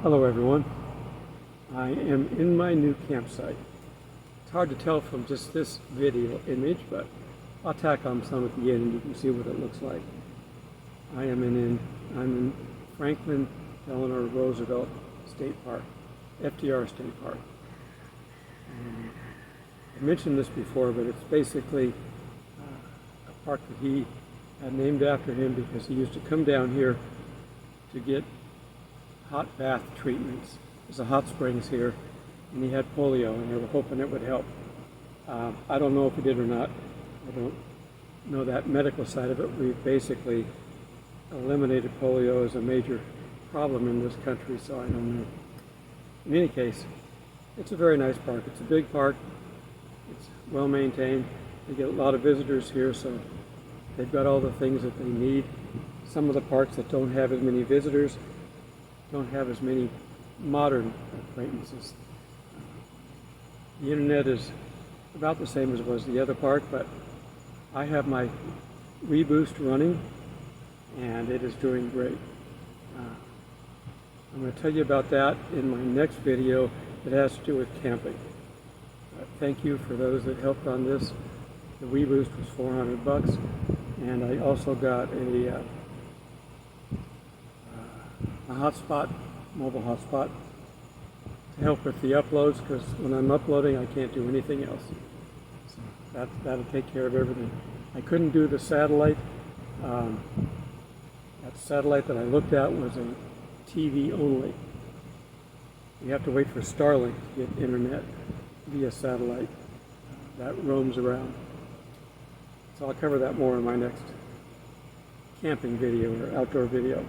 Hello everyone. I am in my new campsite. It's hard to tell from just this video image, but I'll tack on some at the end and you can see what it looks like. I'm in Franklin Delano Roosevelt State Park, FDR State Park. I mentioned this before, but it's basically a park that he had named after him because he used to come down here to get hot bath treatments. There's a hot springs here, and he had polio, and they were hoping it would help. I don't know if it did or not. I don't know that medical side of it. We've basically eliminated polio as a major problem in this country, so I don't know. In any case, it's a very nice park. It's a big park. It's well maintained. They get a lot of visitors here, so they've got all the things that they need. Some of the parks that don't have as many visitors don't have as many modern acquaintances. The internet is about the same as it was the other park, but I have my Reboost running and it is doing great. I'm going to tell you about that in my next video that has to do with camping. Thank you for those that helped on this. The Reboost was $400, and I also got a hotspot, mobile hotspot, to help with the uploads, because when I'm uploading I can't do anything else. So that'll take care of everything. I couldn't do the satellite. That satellite that I looked at was a TV only. You have to wait for Starlink to get internet via satellite. That roams around. So I'll cover that more in my next camping video or outdoor video.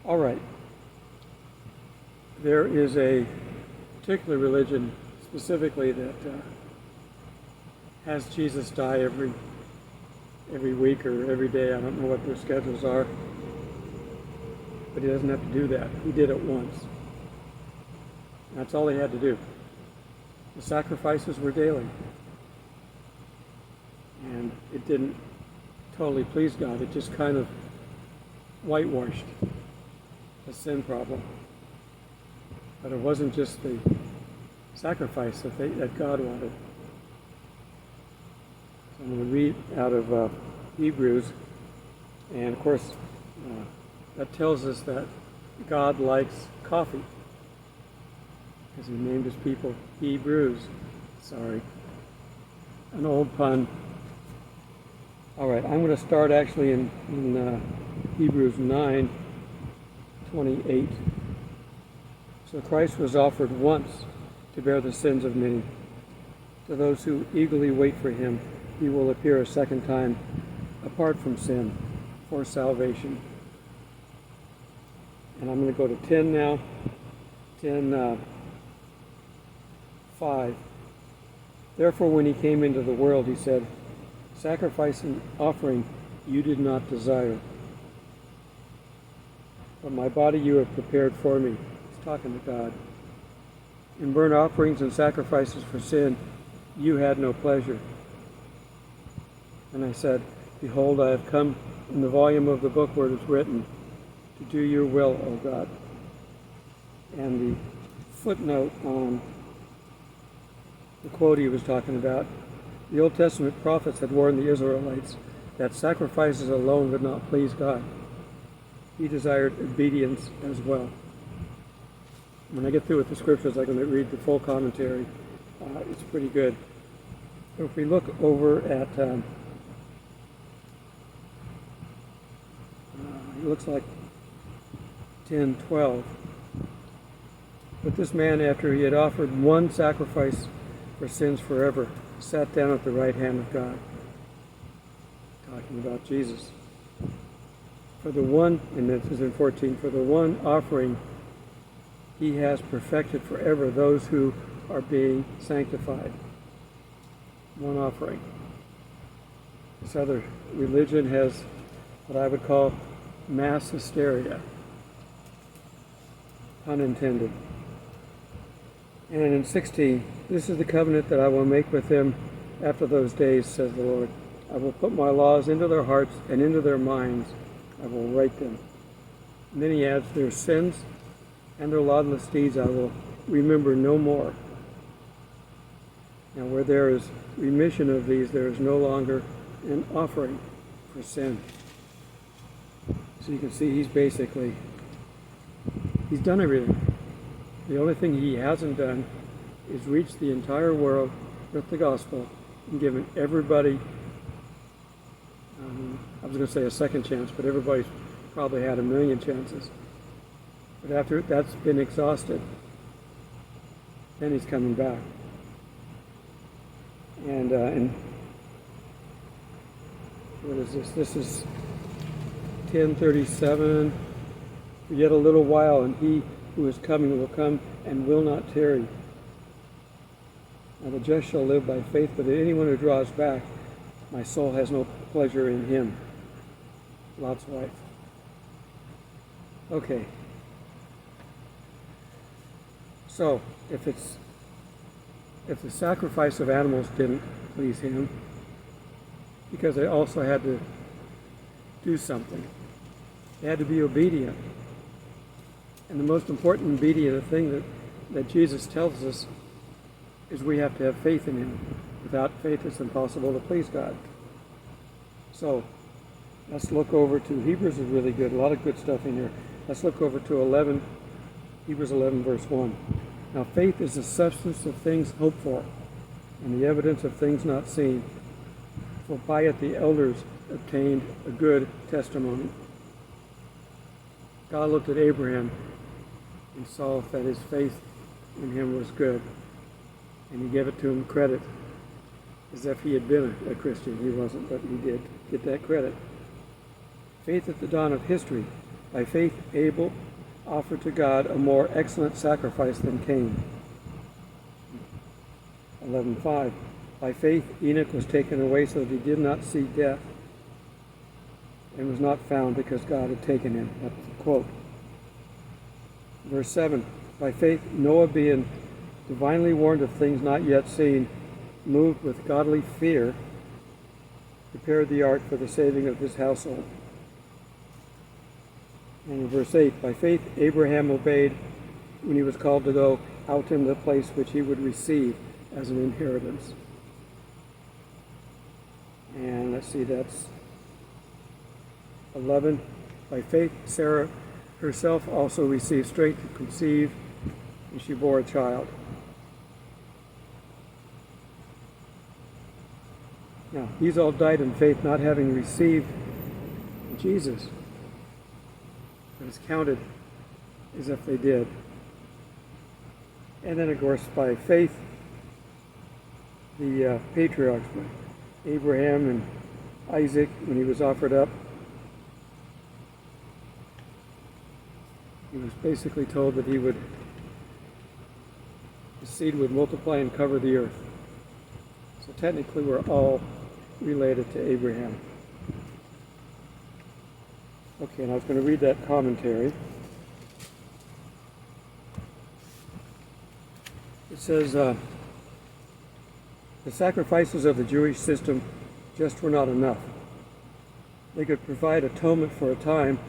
All right. There is a particular religion specifically that has Jesus die every week or every day. I don't know what their schedules are, but he doesn't have to do that. He did it once. That's all he had to do. The sacrifices were daily, and it didn't totally please God. It just kind of whitewashed the sin problem. But it wasn't just the sacrifice that God wanted. So I'm going to read out of Hebrews, and of course that tells us that God likes coffee, because he named his people Hebrews. Sorry, an old pun. All right, I'm going to start actually in Hebrews 9:28. So Christ was offered once to bear the sins of many. To those who eagerly wait for him, he will appear a second time, apart from sin, for salvation. And I'm going to go to 10 now. 10:5. Therefore, when he came into the world, he said, sacrifice and offering you did not desire, but my body you have prepared for me. He's talking to God. In burnt offerings and sacrifices for sin, you had no pleasure. And I said, behold, I have come in the volume of the book where it is written, to do your will, O God. And the footnote on the quote he was talking about, the Old Testament prophets had warned the Israelites that sacrifices alone would not please God. He desired obedience as well. When I get through with the scriptures, I'm going to read the full commentary. It's pretty good. But if we look over at, it looks like 10:12. But this man, after he had offered one sacrifice for sins forever, sat down at the right hand of God. Talking about Jesus. For the one, and this is in 14, for the one offering he has perfected forever those who are being sanctified. One offering. This other religion has what I would call mass hysteria. Pun intended. And in 16, this is the covenant that I will make with them after those days, says the Lord. I will put my laws into their hearts and into their minds. I will write them. And then he adds, their sins and their lawless deeds I will remember no more. Now where there is remission of these, there is no longer an offering for sin. So you can see he's done everything. The only thing he hasn't done is reach the entire world with the gospel and given everybody, I was going to say a second chance, but everybody's probably had a million chances. But after that's been exhausted, then he's coming back. And what is this? This is 10:37. Yet a little while, and he who is coming will come and will not tarry. Now the just shall live by faith, but anyone who draws back, my soul has no pleasure in him. Lot's wife. Okay. So, if the sacrifice of animals didn't please him, because they also had to do something. They had to be obedient. And the most important obedient thing that Jesus tells us is we have to have faith in him. Without faith, it's impossible to please God. So, let's look over to, Hebrews is really good, a lot of good stuff in here. Let's look over to Hebrews 11, verse 1. Now faith is the substance of things hoped for, and the evidence of things not seen. For by it the elders obtained a good testimony. God looked at Abraham and saw that his faith in him was good, and he gave it to him credit, as if he had been a Christian. He wasn't, but he did get that credit. Faith at the dawn of history. By faith Abel offered to God a more excellent sacrifice than Cain. 11:5. By faith Enoch was taken away so that he did not see death, and was not found because God had taken him. That's the quote. Verse 7. By faith Noah, being divinely warned of things not yet seen, moved with godly fear, prepared the ark for the saving of his household. And in verse 8, by faith Abraham obeyed when he was called to go out into the place which he would receive as an inheritance. And let's see, that's 11. By faith Sarah herself also received strength to conceive, and she bore a child. Now, these all died in faith, not having received Jesus, but it's counted as if they did. And then, of course, by faith, the patriarchs, Abraham and Isaac, when he was offered up, he was basically told that his seed would multiply and cover the earth. So technically we're all related to Abraham. Okay, and I was going to read that commentary. It says, the sacrifices of the Jewish system just were not enough. They could provide atonement for a time,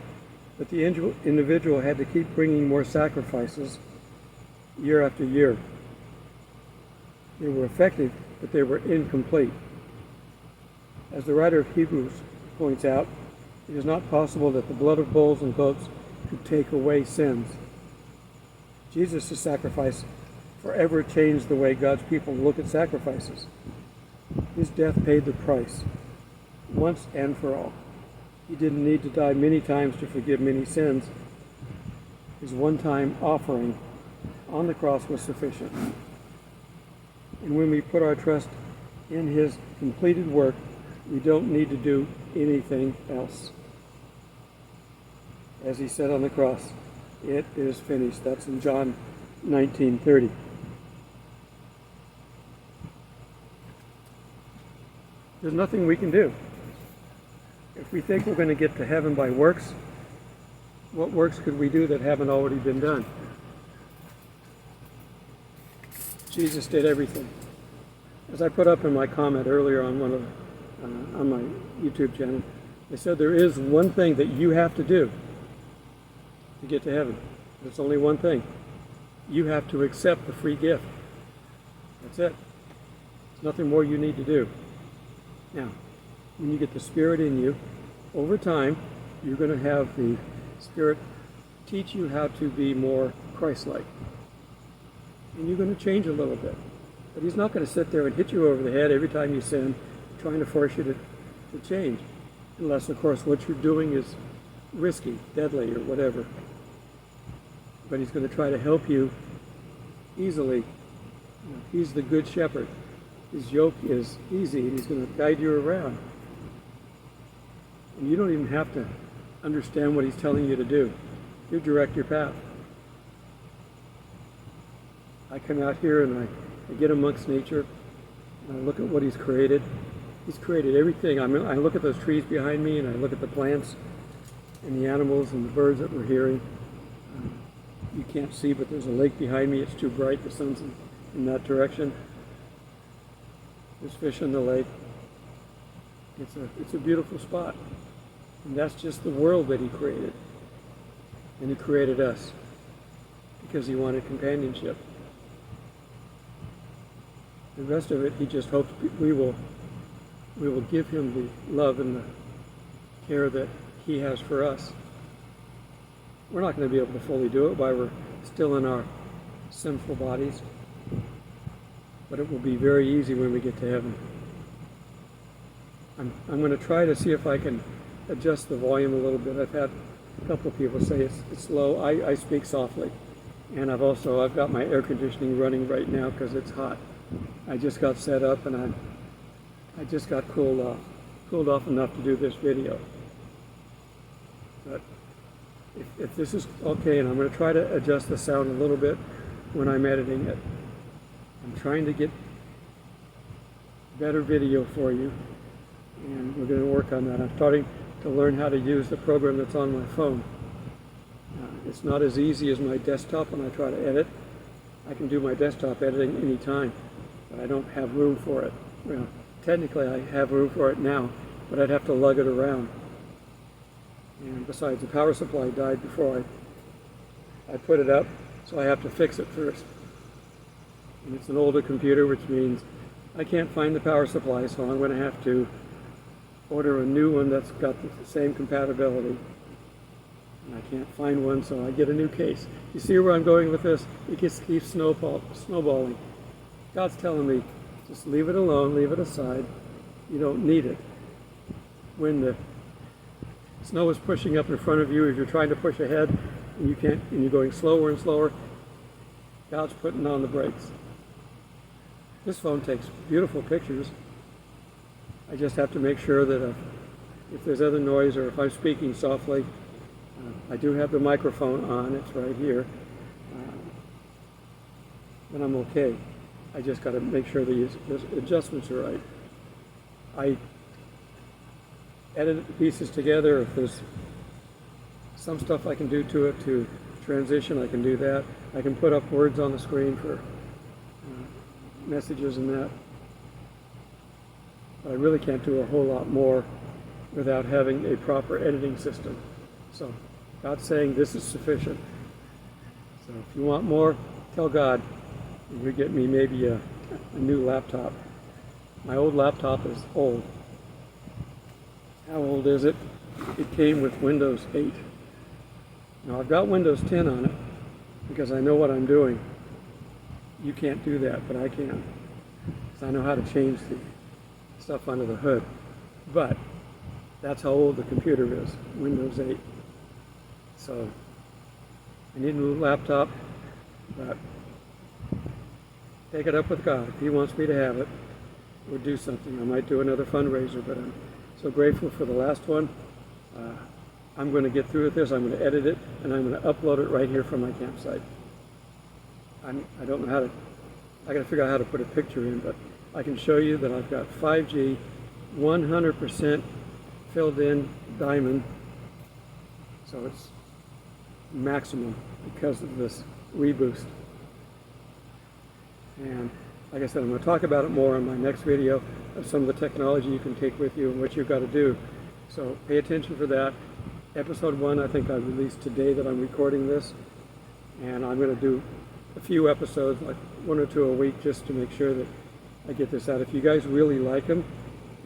but the individual had to keep bringing more sacrifices year after year. They were effective, but they were incomplete. As the writer of Hebrews points out, it is not possible that the blood of bulls and goats could take away sins. Jesus' sacrifice forever changed the way God's people look at sacrifices. His death paid the price, once and for all. He didn't need to die many times to forgive many sins. His one-time offering on the cross was sufficient. And when we put our trust in his completed work, we don't need to do anything else. As he said on the cross, it is finished. That's in John 19:30. There's nothing we can do. If we think we're going to get to heaven by works, what works could we do that haven't already been done? Jesus did everything. As I put up in my comment earlier on on my YouTube channel, I said there is one thing that you have to do to get to heaven. It's only one thing. You have to accept the free gift. That's it. There's nothing more you need to do. Now, when you get the Spirit in you, over time, you're going to have the Spirit teach you how to be more Christ-like. And you're going to change a little bit. But He's not going to sit there and hit you over the head every time you sin, trying to force you to change. Unless, of course, what you're doing is risky, deadly, or whatever. But He's going to try to help you easily. You know, He's the Good Shepherd. His yoke is easy, and He's going to guide you around. And you don't even have to understand what He's telling you to do. You direct your path. I come out here and I get amongst nature, and I look at what He's created. He's created everything. I look at those trees behind me, and I look at the plants and the animals and the birds that we're hearing. You can't see, but there's a lake behind me. It's too bright. The sun's in that direction. There's fish in the lake. It's a beautiful spot. And that's just the world that He created. And He created us because He wanted companionship. The rest of it, He just hopes we will give Him the love and the care that He has for us. We're not going to be able to fully do it while we're still in our sinful bodies, but it will be very easy when we get to heaven. I'm going to try to see if I can adjust the volume a little bit. I've had a couple of people say it's low. I speak softly, and I've got my air conditioning running right now because it's hot. I just got set up and I just got cooled off enough to do this video. But if this is okay, and I'm going to try to adjust the sound a little bit when I'm editing it. I'm trying to get better video for you, and we're going to work on that. I'm starting to learn how to use the program that's on my phone. It's not as easy as my desktop when I try to edit. I can do my desktop editing anytime, but I don't have room for it. Well, technically I have room for it now, but I'd have to lug it around. And besides, the power supply died before I put it up, so I have to fix it first. And it's an older computer, which means I can't find the power supply, so I'm going to have to order a new one that's got the same compatibility. And I can't find one, so I get a new case. You see where I'm going with this? It just keeps snowballing. God's telling me, just leave it alone, leave it aside. You don't need it. When the snow is pushing up in front of you as you're trying to push ahead, and you can't, and you're going slower and slower, God's putting on the brakes. This phone takes beautiful pictures. I just have to make sure that if there's other noise or if I'm speaking softly, I do have the microphone on. It's right here. But I'm okay. I just got to make sure the adjustments are right. I edit the pieces together. If there's some stuff I can do to it to transition, I can do that. I can put up words on the screen for messages and that. But I really can't do a whole lot more without having a proper editing system. So God's saying this is sufficient. So if you want more, tell God. You get me maybe a new laptop. My old laptop is old. How old is it? It came with Windows 8. Now I've got Windows 10 on it because I know what I'm doing. You can't do that, but I can. So I know how to change the stuff under the hood. But that's how old the computer is, Windows 8. So I need a new laptop, but take it up with God. If He wants me to have it, we'll do something. I might do another fundraiser, but I'm so grateful for the last one. I'm going to get through with this. I'm going to edit it, and I'm going to upload it right here from my campsite. I don't know how to, I got to figure out how to put a picture in, but I can show you that I've got 5G, 100% filled in diamond, so it's maximum because of this reboost. And like I said, I'm going to talk about it more in my next video of some of the technology you can take with you and what you've got to do. So pay attention for that. Episode 1, I think I released today that I'm recording this. And I'm going to do a few episodes, like 1 or 2 a week, just to make sure that I get this out. If you guys really like them,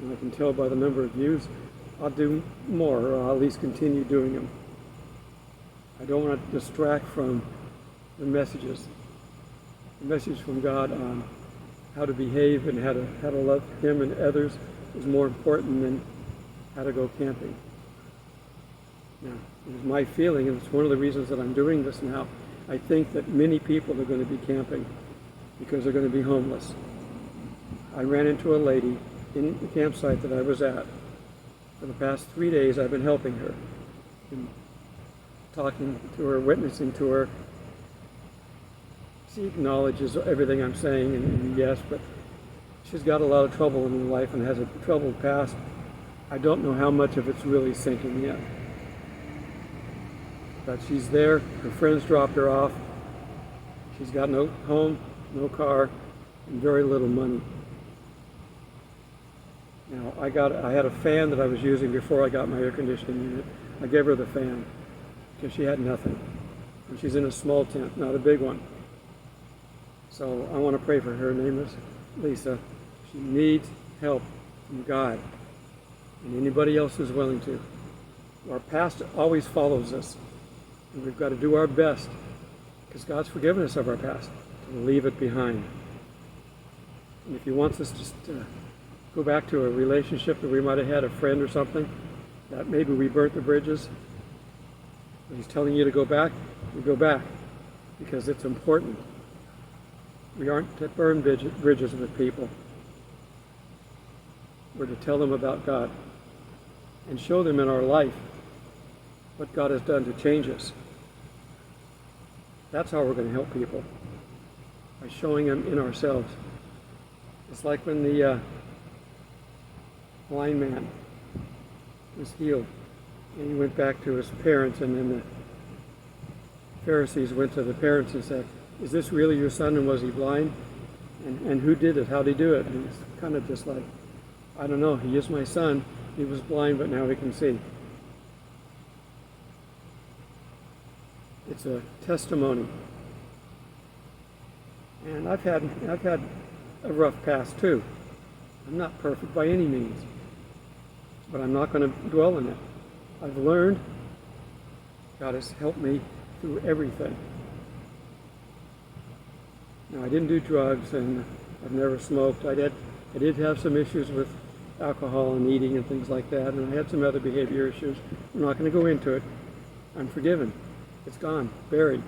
and I can tell by the number of views, I'll do more, or I'll at least continue doing them. I don't want to distract from the messages. The message from God on how to behave and how to love Him and others is more important than how to go camping. Now, it's my feeling, and it's one of the reasons that I'm doing this now, I think that many people are going to be camping because they're going to be homeless. I ran into a lady in the campsite that I was at. For the past 3 days, I've been helping her, and talking to her, witnessing to her. She acknowledges everything I'm saying, and yes, but she's got a lot of trouble in her life and has a troubled past. I don't know how much of it's really sinking yet. But she's there, her friends dropped her off. She's got no home, no car, and very little money. Now, I had a fan that I was using before I got my air conditioning unit. I gave her the fan because she had nothing. And she's in a small tent, not a big one. So I want to pray for her. Her name is Lisa. She needs help from God and anybody else who's willing to. Our past always follows us, and we've got to do our best, because God's forgiven us of our past, to leave it behind. And if He wants us just to go back to a relationship that we might have had, a friend or something, that maybe we burnt the bridges, but He's telling you to go back, you go back, because it's important. We aren't to burn bridges with people. We're to tell them about God and show them in our life what God has done to change us. That's how we're going to help people, by showing them in ourselves. It's like when the blind man was healed, and he went back to his parents, and then the Pharisees went to the parents and said, "Is this really your son, and was he blind? And who did it? How did he do it?" And it's kind of just like, I don't know, he is my son. He was blind, but now he can see. It's a testimony. And I've had a rough past too. I'm not perfect by any means, but I'm not going to dwell in it. I've learned. God has helped me through everything. Now, I didn't do drugs, and I've never smoked. I did have some issues with alcohol and eating and things like that, and I had some other behavior issues. I'm not going to go into it. I'm forgiven. It's gone, buried,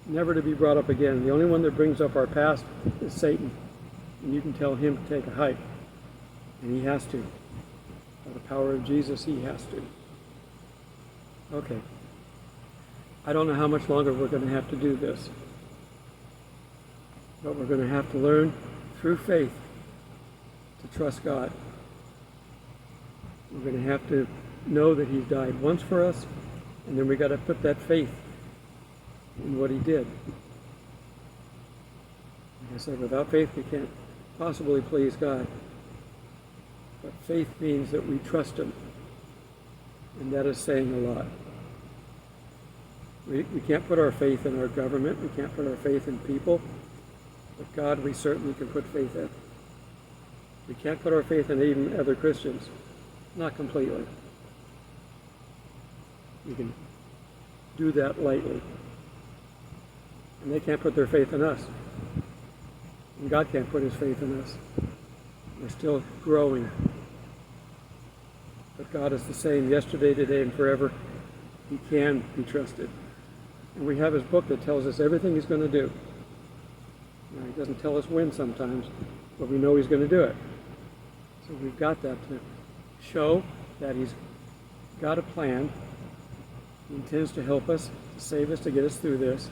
never to be brought up again. The only one that brings up our past is Satan, and you can tell him to take a hike, and he has to. By the power of Jesus, he has to. Okay. I don't know how much longer we're going to have to do this, but we're going to have to learn through faith to trust God. We're going to have to know that He's died once for us, and then we got to put that faith in what He did. Like I said, without faith we can't possibly please God. But faith means that we trust Him, and that is saying a lot. We can't put our faith in our government, we can't put our faith in people, but God we certainly can put faith in. We can't put our faith in even other Christians, not completely. You can do that lightly. And they can't put their faith in us. And God can't put His faith in us. We're still growing. But God is the same yesterday, today, and forever. He can be trusted. And we have His book that tells us everything He's going to do. Now, He doesn't tell us when sometimes, but we know He's going to do it. So we've got that to show that He's got a plan. He intends to help us, to save us, to get us through this.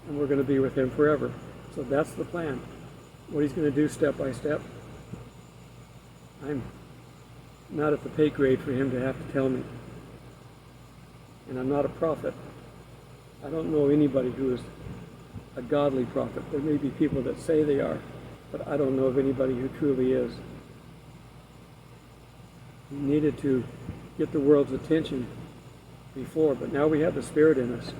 And we're going to be with Him forever. So that's the plan. What He's going to do step by step, I'm not at the pay grade for Him to have to tell me. And I'm not a prophet. I don't know anybody who is a godly prophet. There may be people that say they are, but I don't know of anybody who truly is. We needed to get the world's attention before, but now we have the Spirit in us.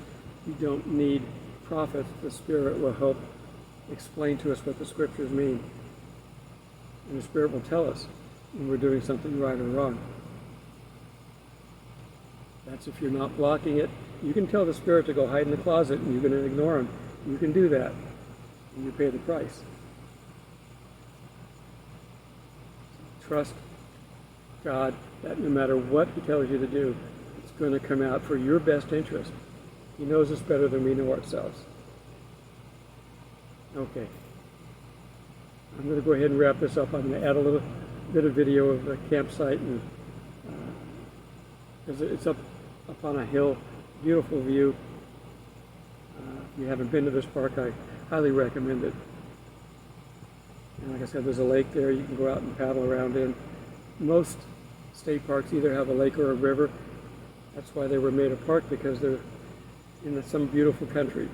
We don't need prophets. The Spirit will help explain to us what the Scriptures mean. And the Spirit will tell us when we're doing something right or wrong. That's if you're not blocking it. You can tell the Spirit to go hide in the closet and you're going to ignore him. You can do that. And you pay the price. Trust God that no matter what he tells you to do, it's going to come out for your best interest. He knows us better than we know ourselves. Okay. I'm going to go ahead and wrap this up. I'm going to add a little bit of video of the campsite, and it's up on a hill, beautiful view. If you haven't been to this park, I highly recommend it. And like I said, there's a lake there you can go out and paddle around in. Most state parks either have a lake or a river. That's why they were made a park, because they're in some beautiful country.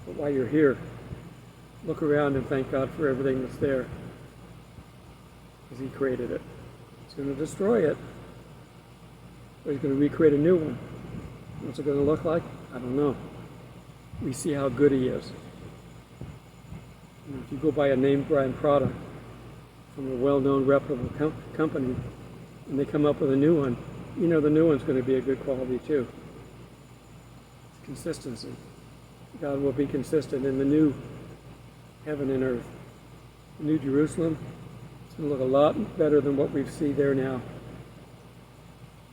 But while you're here, look around and thank God for everything that's there, because he created it. He's going to destroy it, but he's going to recreate a new one. What's it going to look like? I don't know. We see how good he is. If you go buy a name brand product from a well-known reputable company and they come up with a new one, you know the new one's going to be a good quality too. It's consistency. God will be consistent in the new heaven and earth. The New Jerusalem, it's going to look a lot better than what we see there now.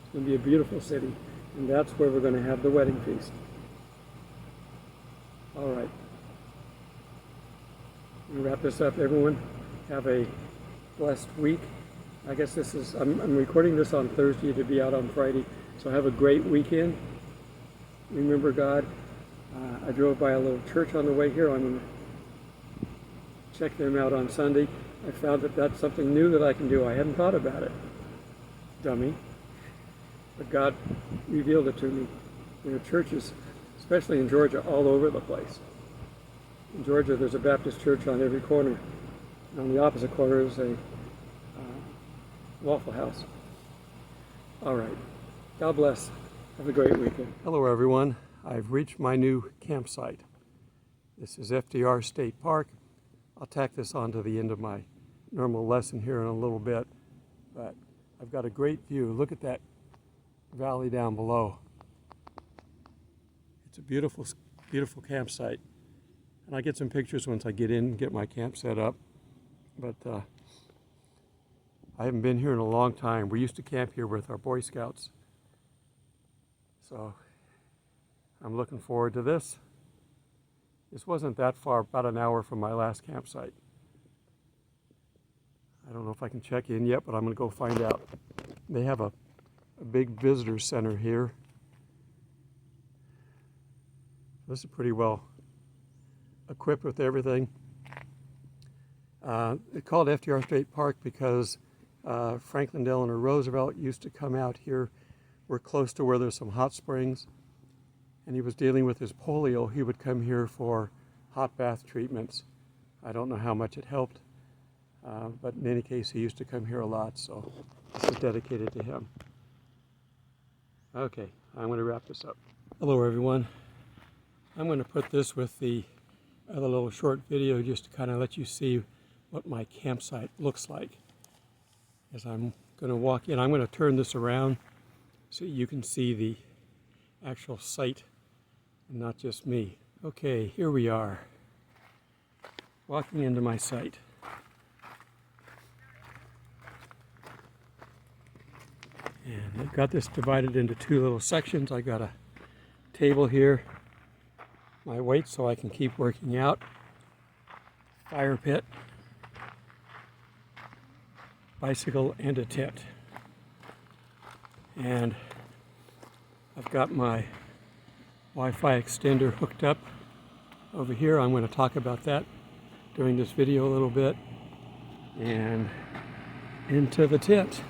It's going to be a beautiful city, and that's where we're going to have the wedding feast. All right. I'm going to wrap this up. Everyone, have a blessed week. I guess I'm recording this on Thursday to be out on Friday, so have a great weekend. Remember God. I drove by a little church on the way here. I'm going to check them out on Sunday. I found that that's something new that I can do. I hadn't thought about it. Dummy. But God revealed it to me. You know, churches, especially in Georgia, all over the place. In Georgia, there's a Baptist church on every corner. And on the opposite corner is a Waffle House. All right. God bless. Have a great weekend. Hello, everyone. I've reached my new campsite. This is FDR State Park. I'll tack this on to the end of my normal lesson here in a little bit. But I've got a great view. Look at that valley down below. It's a beautiful, beautiful campsite. And I get some pictures once I get in and get my camp set up. But I haven't been here in a long time. We used to camp here with our Boy Scouts. So I'm looking forward to this. This wasn't that far, about an hour from my last campsite. I don't know if I can check in yet, but I'm going to go find out. They have a big visitor center here. This is pretty well equipped with everything. It's called FDR State Park because Franklin Delano Roosevelt used to come out here. We're close to where there's some hot springs, and he was dealing with his polio. He would come here for hot bath treatments. I don't know how much it helped, but in any case, he used to come here a lot, so this is dedicated to him. Okay, I'm going to wrap this up. Hello, everyone. I'm going to put this with the other little short video just to kind of let you see what my campsite looks like. As I'm going to walk in, I'm going to turn this around so you can see the actual site and not just me. Okay, here we are, walking into my site. And I've got this divided into two little sections. I got a table here, my weights so I can keep working out, fire pit, bicycle, and a tent. And I've got my Wi-Fi extender hooked up over here. I'm going to talk about that during this video a little bit. And into the tent.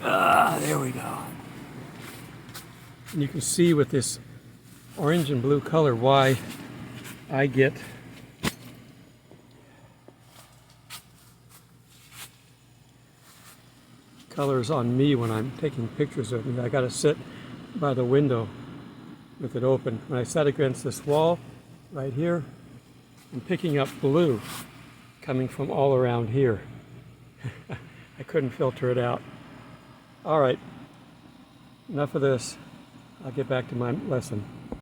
There we go. And you can see with this orange and blue color why I get colors on me when I'm taking pictures of me. I got to sit by the window with it open. When I sat against this wall right here, I'm picking up blue coming from all around here. I couldn't filter it out. All right, enough of this. I'll get back to my lesson.